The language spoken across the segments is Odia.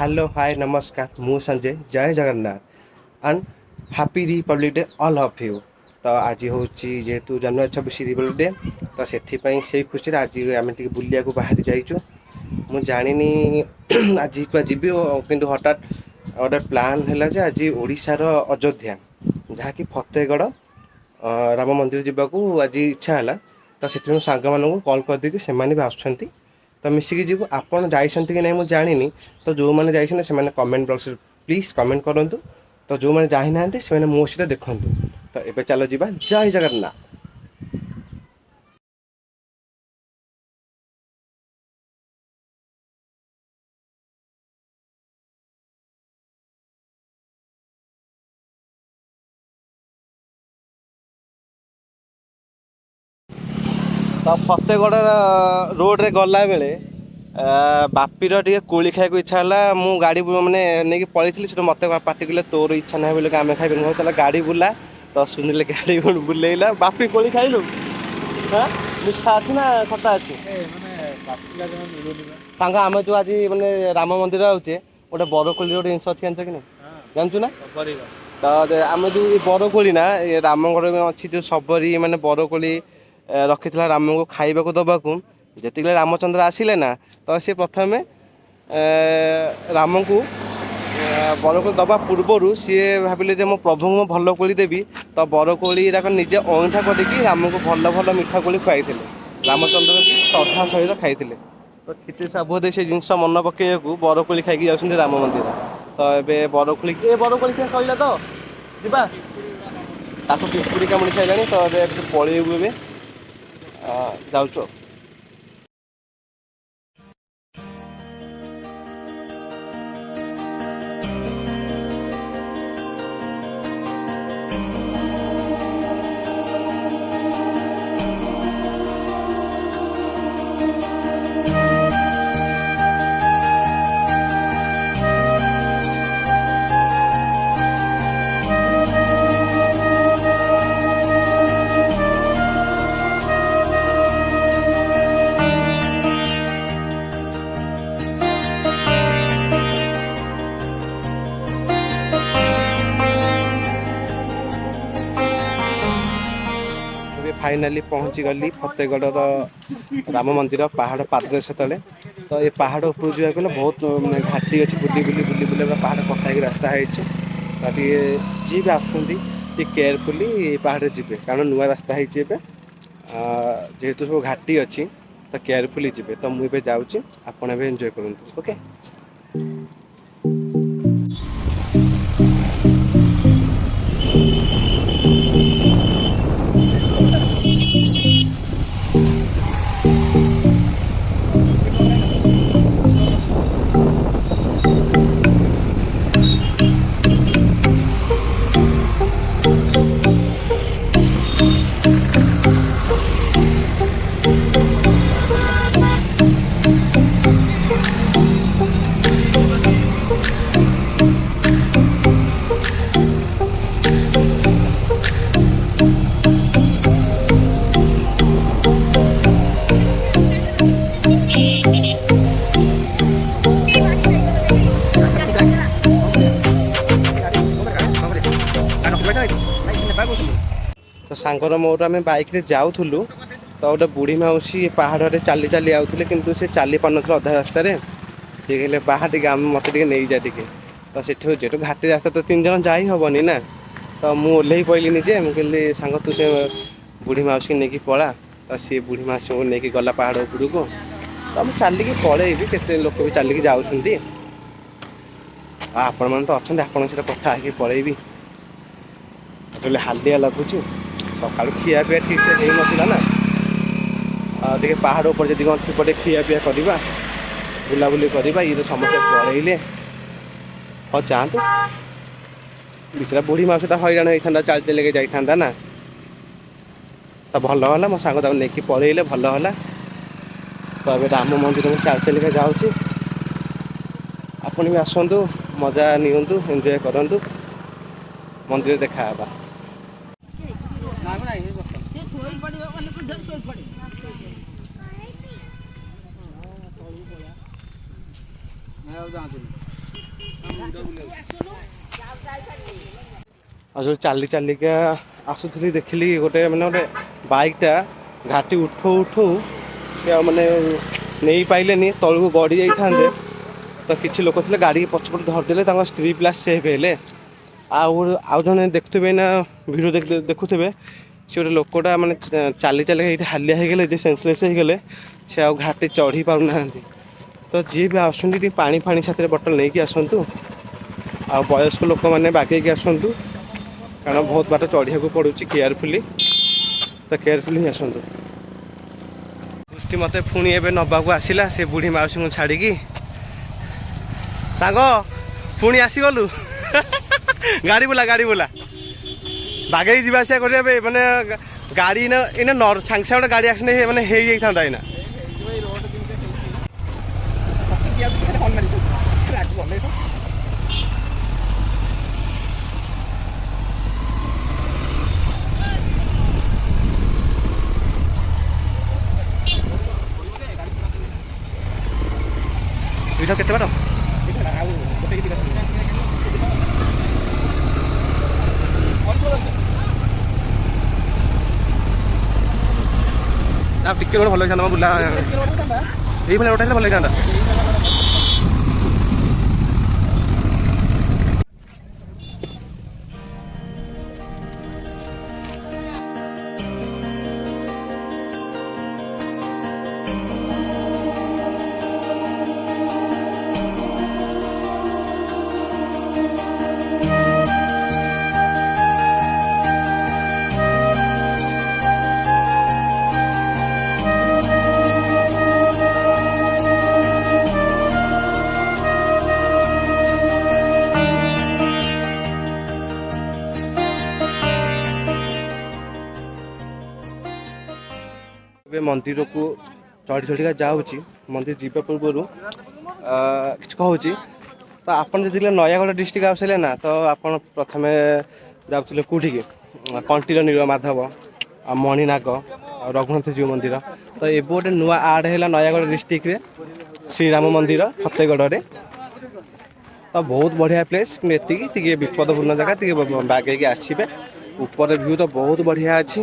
हेलो हाय नमस्कार मु संजय जय Jagannath and happy Republic day all of you. तो आज हूँ जेहेतु जनवरी 26 रिपब्लिक डे तो से खुशी आज आम टे बुलिया बाहरी जाइचु। मु जानी आज क्या जी कि हठात गोटे प्लान है आज ओडिशार अयोध्या जहाँकि फतेहगढ़ राम मंदिर जावाक आज इच्छा है। तो से सांग मानू कॉल कर दी से भी आसुँच तो मिसिकी जीव आपड़ जाइंट कि नहीं मुझे जानी। तो जो मैंने जाइए से कमेंट बॉक्स प्लीज कमेंट करूँ। तो जो मैंने जाई ना से मो सहित देखूँ। तो ये चलो जी जय जगन्नाथ। तो फतेहगढ़ रोड रे गला बेले बापीर टे कोली खाया इच्छा है। मु गाड़ी मैंने नहीं पलि मत पार्टी कले तोर इच्छा ना बोले आम खाई चल गाड़ी बुला। तो सुनिले गाड़ी बुलेला बापी कोली खाइलु। हाँ मिठा अच्छी ना खटा अच्छी सांग आम जो आज मैंने राम मंदिर आउचे गोटे बरकोली गोटे जिन अच्छी जानच कि नहीं जानचु ना। तो आम जो बरकोली ना रामगढ़ में अच्छी जो सबरी माने बरकोली रखी राम को खाइबा दबाक जी रामचंद्र आसिले ना। तो सी प्रथम राम को बरकोली दबा पूर्वर सी भाविले मो प्रभु को भल कोली देवी। तो बरकोली निजे अंगठा करके राम को भल भल मिठा कोली खुआई रामचंद्र भी श्रद्धा सहित खाई। तो क्षिति साबुदे से जिन मन पकड़ बरकोली खाई जाऊँ राम मंदिर। तो ये बरकोली बरकोली क्या कहला तो जीवा ताको पिंपुड़ी कामुड़ी सारे। तो ये पलैबू ए जाऊँ। फाइनाली पहुँची गली फतेहगढ़ राम मंदिर पहाड़ पाददेश तले। तो ये पहाड़ ऊपर जावाक बहुत मैंने घाटी अच्छी बुली बुली बुली बुली पहाड़ कटा रास्ता है। जी भी आसती केयरफुली पहाड़ जी कारण नुआ रास्ता है जेहेतु सब घाटी अच्छी तो केयरफुली जी। तो मुझे जाऊँगी आपड़ एंजॉय करूँ ओके। तो सांगर मोर आम बैक जाऊँ तो गोटे बुढ़ी मौसी पहाड़ चली चली आउे कि चली पार ना अधा रास्तार सी कहले बाहर टे मत नहीं जा टे। तो जेठू घाटी रास्ता तो 3 जन जा हेनी ना। तो मुझे ओह्ल पड़िली निजे मुझे सांग तू से बुढ़ी मौसी नहीं पला। तो सी बुढ़ी मौसी को लेकिन गला पहाड़ उपड़ को। तो मुझे चलिकी पलैबी के लोक भी चलिकी जाऊँगी आपण मैंने तो अच्छा आप कथा है पलैबी असले हालिया लगुच सका खिया पिया ठीक से ना देखिए पहाड़ ऊपर जी कौन थीपटे खिया पिया करवा बुलाबुली करवा ये तो समस्त पलैले। हाँ जातु बिचरा बुढ़ी मौसीटा हईराण होता चल चल जाता ना। तो भल है मो सांग नहीं पलैले भल है। तो ये राम मंदिर में चल चल जाऊँगी आपन भी आसतु मजा नियंतु एंजॉय करूँ मंदिर देखा। ଆଉ ଯେଉଁ ଚାଲି ଚାଲିକା ଆସୁଥିଲି ଦେଖିଲି ଗୋଟେ ମାନେ ଗୋଟେ ବାଇକ୍ଟା ଘାଟି ଉଠଉ ଉଠଉ ସେ ଆଉ ମାନେ ନେଇପାରିଲେନି, ତଳକୁ ଗଡ଼ି ଯାଇଥାନ୍ତେ। ତ କିଛି ଲୋକ ଥିଲେ ଗାଡ଼ିକି ପଛପଟେ ଧରିଦେଲେ, ତାଙ୍କ ସ୍ତ୍ରୀ ପିଲା ସେଫ୍ ହେଲେ। ଆଉ ଜଣେ ଦେଖୁଥିବେ ନା ଭିଡ଼ିଓ ଦେଖୁଥିବେ, ସେ ଗୋଟେ ଲୋକଟା ମାନେ ଚାଲି ଚାଲି ଏଇଠି ହାଲିଆ ହେଇଗଲେ ଯେ ସେନ୍ସଲେସ୍ ହେଇଗଲେ, ସେ ଆଉ ଘାଟି ଚଢ଼ି ପାରୁନାହାନ୍ତି। ତ ଯିଏ ବି ଆସୁଛନ୍ତି ଟିକେ ପାଣି ଫାଣି ସାଥିରେ ବୋଟଲ ନେଇକି ଆସନ୍ତୁ, ଆଉ ବୟସ୍କ ଲୋକମାନେ ବାଗେଇକି ଆସନ୍ତୁ, କାରଣ ବହୁତ ବାଟ ଚଢ଼ିବାକୁ ପଡ଼ୁଛି କେୟାରଫୁଲି, ତ କେୟାରଫୁଲି ହିଁ ଆସନ୍ତୁ। ଦୃଷ୍ଟି ମୋତେ ପୁଣି ଏବେ ନେବାକୁ ଆସିଲା ସେ ବୁଢ଼ୀ ମାଉସୀଙ୍କୁ ଛାଡ଼ିକି। ସାଙ୍ଗ ପୁଣି ଆସିଗଲୁ ଗାଡ଼ି ବୁଲା ବାଗେଇ ଯିବା ଆସିବା କରିବା ପାଇଁ ମାନେ ଗାଡ଼ି ଏଇନା ସାଙ୍ଗେ ସାଙ୍ଗେ ଗୋଟେ ଗାଡ଼ି ଆକ୍ସିଡେଣ୍ଟ ମାନେ ହେଇଯାଇଥାନ୍ତା ଏଇନା। ଏଇଟା କେତେ ବାଟ? ଟିକେ ଗୋଟେ ଭଲ ହେଇଥାନ୍ତା ବୁଲା, ଏଇଭଳିଆ ଗୋଟେ ହେଲେ ଭଲ ହେଇଥାନ୍ତା। ଏବେ ମନ୍ଦିରକୁ ଚଢ଼ି ଚଢ଼ିକା ଯାଉଛି, ମନ୍ଦିର ଯିବା ପୂର୍ବରୁ କିଛି କହୁଛି। ତ ଆପଣ ଯଦି ନୟାଗଡ଼ ଡିଷ୍ଟ୍ରିକ୍ଟ ଆସିଲେ ନା, ତ ଆପଣ ପ୍ରଥମେ ଯାଉଥିଲେ କେଉଁଠିକି, କଣ୍ଟିଲ ନୀଳମାଧବ, ଆଉ ମଣିନାଗ, ଆଉ ରଘୁନାଥଜୀଉ ମନ୍ଦିର। ତ ଏବେ ଗୋଟେ ନୂଆ ଆଡ଼ ହେଲା ନୟାଗଡ଼ ଡିଷ୍ଟ୍ରିକ୍ଟରେ ଶ୍ରୀରାମ ମନ୍ଦିର ଫତେଗଡ଼ରେ। ତ ବହୁତ ବଢ଼ିଆ ପ୍ଲେସ୍, କିନ୍ତୁ ଏତିକି ଟିକେ ବିପଦପୂର୍ଣ୍ଣ ଜାଗା, ଟିକେ ବାଗେଇକି ଆସିବେ। ଉପରେ ଭିୟୁ ତ ବହୁତ ବଢ଼ିଆ ଅଛି,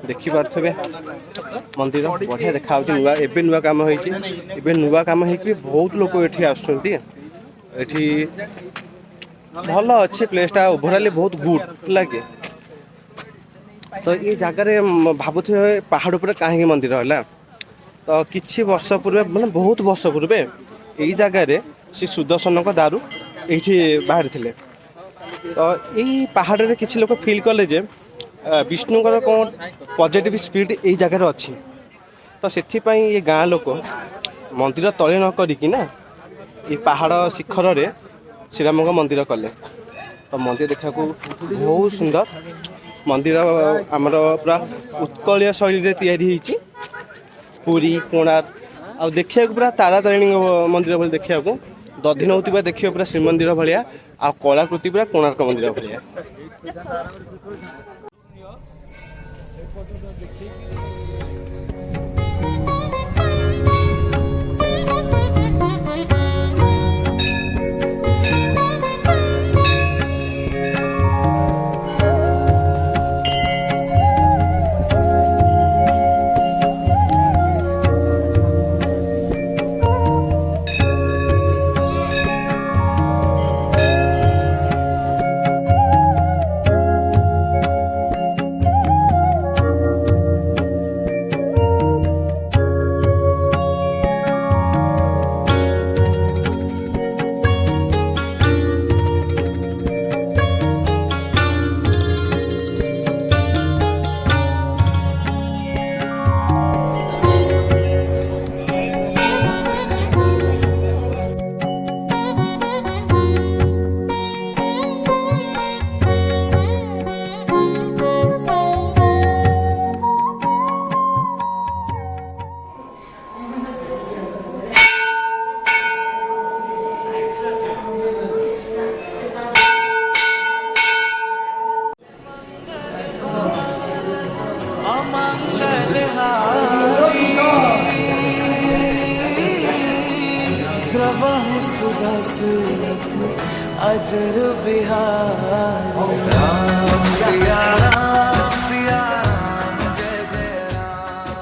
ଦେଖିପାରୁଥିବେ। ମନ୍ଦିର ବଢ଼ିଆ ଦେଖାହେଉଛି, ଏବେ ନୂଆ କାମ ହେଇଛି। ଏବେ ନୂଆ କାମ ହେଇକି ବହୁତ ଲୋକ ଏଠି ଆସୁଛନ୍ତି। ଏଠି ଭଲ ଅଛି ପ୍ଲେସ୍ଟା, ଓଭରାଲି ବହୁତ ଗୁଡ୍ ଲାଗେ। ତ ଏଇ ଜାଗାରେ ଭାବୁଥିବେ ପାହାଡ଼ ଉପରେ କାହିଁକି ମନ୍ଦିର ହେଲା। ତ କିଛି ବର୍ଷ ପୂର୍ବେ, ମାନେ ବହୁତ ବର୍ଷ ପୂର୍ବେ, ଏଇ ଜାଗାରେ ଶ୍ରୀ ସୁଦର୍ଶନଙ୍କ ଦାରୁ ଏଇଠି ବାହାରିଥିଲେ। ତ ଏଇ ପାହାଡ଼ରେ କିଛି ଲୋକ ଫିଲ୍ କଲେ ଯେ ବିଷ୍ଣୁଙ୍କର କ'ଣ ପଜିଟିଭ ସ୍ପିରିଟ୍ ଏଇ ଜାଗାରେ ଅଛି। ତ ସେଥିପାଇଁ ଏ ଗାଁ ଲୋକ ମନ୍ଦିର ତଳେ ନ କରିକି ନା ଏ ପାହାଡ଼ ଶିଖରରେ ଶ୍ରୀରାମଙ୍କ ମନ୍ଦିର କଲେ। ତ ମନ୍ଦିର ଦେଖିବାକୁ ବହୁତ ସୁନ୍ଦର। ମନ୍ଦିର ଆମର ପୁରା ଉତ୍କଳୀୟ ଶୈଳୀରେ ତିଆରି ହେଇଛି। ପୁରୀ କୋଣାର୍କ ଆଉ ଦେଖିବାକୁ ପୁରା ତାରାତାରିଣୀଙ୍କ ମନ୍ଦିର ଭଳି ଦେଖିବାକୁ, ଦଧି ନଉଥିବା ଦେଖିବ ପୁରା ଶ୍ରୀମନ୍ଦିର ଭଳିଆ, ଆଉ କଳାକୃତି ପୁରା କୋଣାର୍କ ମନ୍ଦିର ଭଳିଆ। द्रवः सुदस्य अजर बिहारी राम सिया राम सिया राम जय जय राम।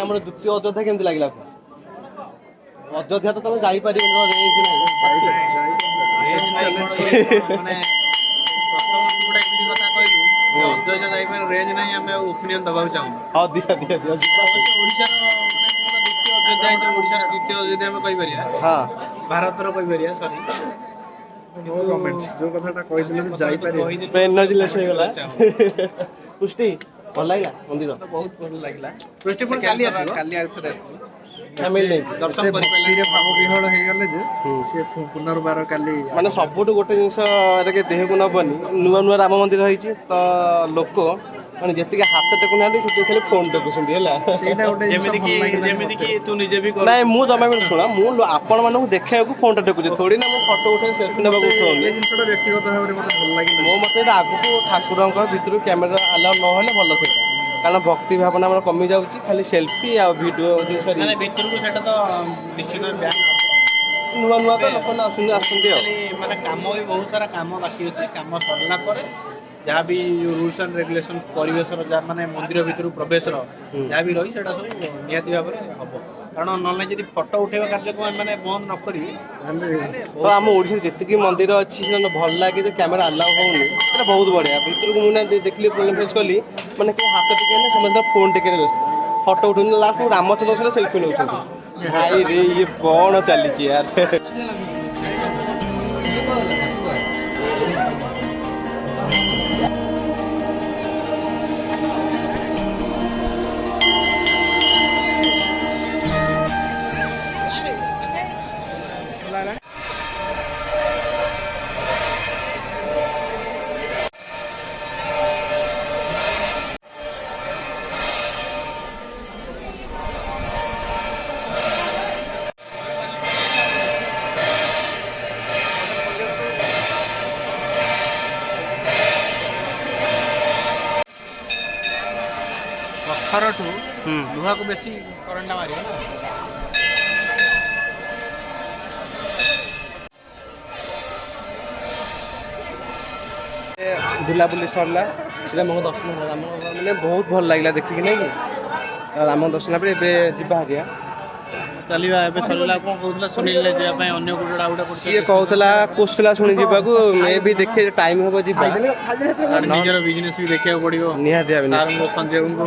ଆମର ଦ୍ୱିତୀୟ ଅଯୋଧ୍ୟା କେମିତି ଲାଗିଲା? ଅଯୋଧ୍ୟା ତ ତମେ ଯାଇପାରିବନି, ରେଞ୍ଜ ନାହିଁ। ଅଯୋଧ୍ୟା ଯାଇପାରେ ରେଞ୍ଜ ନାହିଁ, ଆମେ ଆଉ ଓପିନିଅନ ଦବାକୁ ଚାହୁଁଛୁ। ହଁ ଦିଅ ଦିଅ ଦିଅ। ଓଡ଼ିଶାର ଦ୍ୱିତୀୟ ଅଯୋଧ୍ୟା ହେଇଛି, ଓଡ଼ିଶାର ଦ୍ୱିତୀୟ ଅଯୋଧ୍ୟା ଆମେ କହିପାରିବା। ହଁ ଭାରତର କହିପାରିବା, ସରି। ଯୋଉ କଥାଟା କହିଥିଲେ ଯେ ଯାଇପାରିବେ ଏନର୍ଜି ଲେସ୍ ହେଇଗଲା। ପୁଷ୍ଟି ଭଲ ଲାଗିଲା ମନ୍ଦିର? ବହୁତ ଭଲ ଲାଗିଲା। ପୃଷ୍ଟି ପୁଣି କାଲି ଆସିବ, କାଲି ଆଉ ଥରେ ଆସିବ। ଫ୍ୟାମିଲି ନେଇକି ଦର୍ଶନ ଭକ୍ତିରେ କରିପାରିଲେ ଭାବ ବିହଳ ହେଇଗଲେ ଯେ ସେ ପୁନର୍ବାର କାଲି ମାନେ ସବୁଠୁ ଗୋଟେ ଜିନିଷ ଏଟାକେ ଦେହକୁ ନବନି, ନୂଆ ନୂଆ ରାମ ମନ୍ଦିର ହେଇଛି ତ ଲୋକ ମାନେ ଯେତିକି ହାତ ଟେକୁନାହାନ୍ତି ସେତିକି ଖାଲି ଫୋନ୍ ଟେକୁଛନ୍ତି ହେଲା। ସେଇଟା ଗୋଟେ ଜିନିଷ ଭଲ ଲାଗିଲା। ଯେମିତି କି ତୁ ନିଜେ ବି କରୁ। ନାଇଁ ମୁଁ ଜମା ବି ଶୁଣ, ମୁଁ ଆପଣମାନଙ୍କୁ ଦେଖେଇବାକୁ ଫୋନ୍ଟା ଟେକୁଛି, ଥୋଡ଼ି ନା ମୁଁ ଫଟୋ ଉଠେଇ ସେଲ୍ଫି ନେବାକୁ ଉଠଉନି। ଏ ଜିନିଷଟା ବ୍ୟକ୍ତିଗତ ଭାବରେ ମତେ ଭଲ ଲାଗିଲା। ମୋ ମତେ ଏଇଟା ଆଗକୁ ଠାକୁରଙ୍କ ଭିତରୁ କ୍ୟାମେରା ଆଲାଉ ନହେଲେ ଭଲ ସେଇଟା, କାରଣ ଭକ୍ତି ଭାବନା ଆମର କମି ଯାଉଛି, ଖାଲି ସେଲ୍ଫି ଆଉ ଭିଡ଼ିଓ ଜିନିଷ ମାନେ ଭିତରକୁ ସେଟା ତ ନିଶ୍ଚିତ ବ୍ୟାନ୍। ନୂଆ ନୂଆ ତ ଲୋକମାନେ ଆସୁଛନ୍ତି ଆଉ। ମାନେ କାମ ବି ବହୁତ ସାରା କାମ ବାକି ଅଛି। କାମ ସରିଲା ପରେ ଯାହା ବି ରୁଲ୍ସ ଆଣ୍ଡ ରେଗୁଲେସନ୍ ପରିବେଶର ଯାହା ମାନେ ମନ୍ଦିର ଭିତରୁ ପ୍ରବେଶର ଯାହା ବି ରହି ସେଟା ସବୁ ନିହାତି ଭାବରେ ହବ। କାରଣ ନହେଲେ ଯଦି ଫଟୋ ଉଠେଇବା କାର୍ଯ୍ୟକ୍ରମ ମାନେ ବନ୍ଦ ନ କରି ତ ଆମ ଓଡ଼ିଶାରେ ଯେତିକି ମନ୍ଦିର ଅଛି ସେଟା ଭଲ ଲାଗେ ଯେ କ୍ୟାମେରା ଆଲାଉ ହଉନି, ସେଟା ବହୁତ ବଢ଼ିଆ। ଭିତରକୁ ମୁଁ ନା ଦେଖିଲି ପ୍ରୋବ୍ଲେମ୍ ଫେସ୍ କଲି, ମାନେ କେହି ହାତ ଟେକେଇଲେ ସମସ୍ତେ ଫୋନ୍ ଟେକେଇଲେ ବ୍ୟସ୍ତ, ଫଟୋ ଉଠଉଛନ୍ତି। ଲାଷ୍ଟକୁ ରାମଚନ୍ଦ୍ର ସହିତ ସେଲ୍ଫି ନେଉଛନ୍ତି। ଭାଇ ରେ ଇଏ କ'ଣ ଚାଲିଛି ୟାର। ପଥରଠୁ ଲୁହାକୁ ବେଶୀ କରେଣ୍ଟଟା ମାରିବ ନା। ବୁଲାବୁଲି ସରିଲା, ଶ୍ରୀରାମଙ୍କ ଦର୍ଶନ ହେଲା, ରାମ ମାନେ ବହୁତ ଭଲ ଲାଗିଲା ଦେଖିକି, ନାଇଁ କି? ରାମ ଦର୍ଶନ ପରେ ଏବେ ଯିବା ହାରିଆ ଚାଲିବା। ଏବେ ସରିଲା। କ'ଣ କହୁଥିଲା ସୁନିଲ ଯିବା ପାଇଁ ଅନ୍ୟ ଗୋଟେ ଆଉ ଗୋଟେ ସିଏ କହୁଥିଲା କୋଶଲା ଶୁଣି ଯିବାକୁ, ମେ ବି ଦେଖେ ଟାଇମ୍ ହେବ ଯିବା। ନିଜର ବିଜନେସ୍ ବି ଦେଖିବାକୁ ପଡ଼ିବ ନିହାତି ଭାବେ ସାର୍ଙ୍କୁ ସଞ୍ଜୟଙ୍କୁ।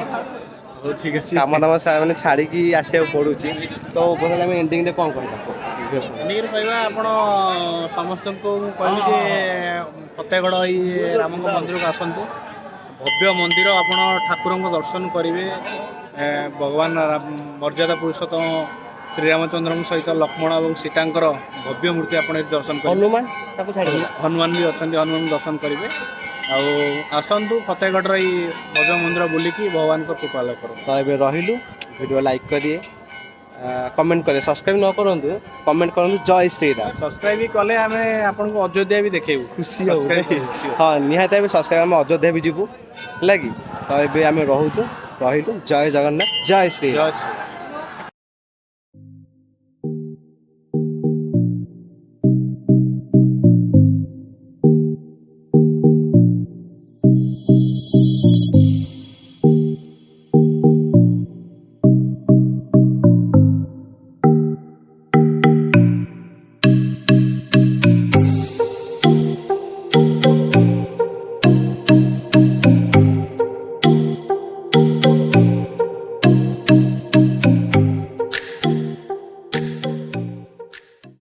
ହଉ ଠିକ୍ ଅଛି। କାମ ଦାମ ମାନେ ଛାଡ଼ିକି ଆସିବାକୁ ପଡ଼ୁଛି। ତ ଓଭରାଲ୍ ଆମେ ଏଣ୍ଡିଂରେ କ'ଣ କହିବା? ଏଣ୍ଡିଂରେ କହିବା, ଆପଣ ସମସ୍ତଙ୍କୁ ମୁଁ କହିବି ଯେ ଫତେଗଡ଼ ଏଇ ରାମଙ୍କ ମନ୍ଦିରକୁ ଆସନ୍ତୁ। ଭବ୍ୟ ମନ୍ଦିର, ଆପଣ ଠାକୁରଙ୍କ ଦର୍ଶନ କରିବେ। ଭଗବାନ ମର୍ଯ୍ୟାଦା ପୁରୁଷୋତ୍ତମ ଶ୍ରୀରାମଚନ୍ଦ୍ରଙ୍କ ସହିତ ଲକ୍ଷ୍ମଣ ଏବଂ ସୀତାଙ୍କର ଭବ୍ୟ ମୂର୍ତ୍ତି ଆପଣ ଏଠି ଦର୍ଶନ କରିବେ। ହନୁମାନ ତାକୁ ଛାଡ଼ିବେ, ହନୁମାନ ବି ଅଛନ୍ତି, ହନୁମାନ ଦର୍ଶନ କରିବେ। ଆଉ ଆସନ୍ତୁ ଫତେଗଡ଼ର ଏଇ ଭବ୍ୟ ମନ୍ଦିର ବୁଲିକି ଭଗବାନଙ୍କ କୃପା ଲାଭ କରନ୍ତୁ। ତ ଏବେ ରହିଲୁ। ଭିଡ଼ିଓ ଲାଇକ୍ କରିବେ, କମେଣ୍ଟ କରିବେ, ସବସ୍କ୍ରାଇବ୍ ନ କରନ୍ତୁ କମେଣ୍ଟ କରନ୍ତୁ ଜୟ ଶ୍ରୀରାମ। ସବସ୍କ୍ରାଇବ୍ କଲେ ଆମେ ଆପଣଙ୍କୁ ଅଯୋଧ୍ୟା ବି ଦେଖେଇବୁ, ଖୁସି ହଉ। ହଁ ନିହାତି ଏବେ ସବସ୍କ୍ରାଇବ୍, ଆମେ ଅଯୋଧ୍ୟା ବି ଯିବୁ ହେଲା କି। ତ ଏବେ ଆମେ ରହିଲୁ। ଜୟ ଜଗନ୍ନାଥ, ଜୟ ଶ୍ରୀ। ଜୟ ଶ୍ରୀ।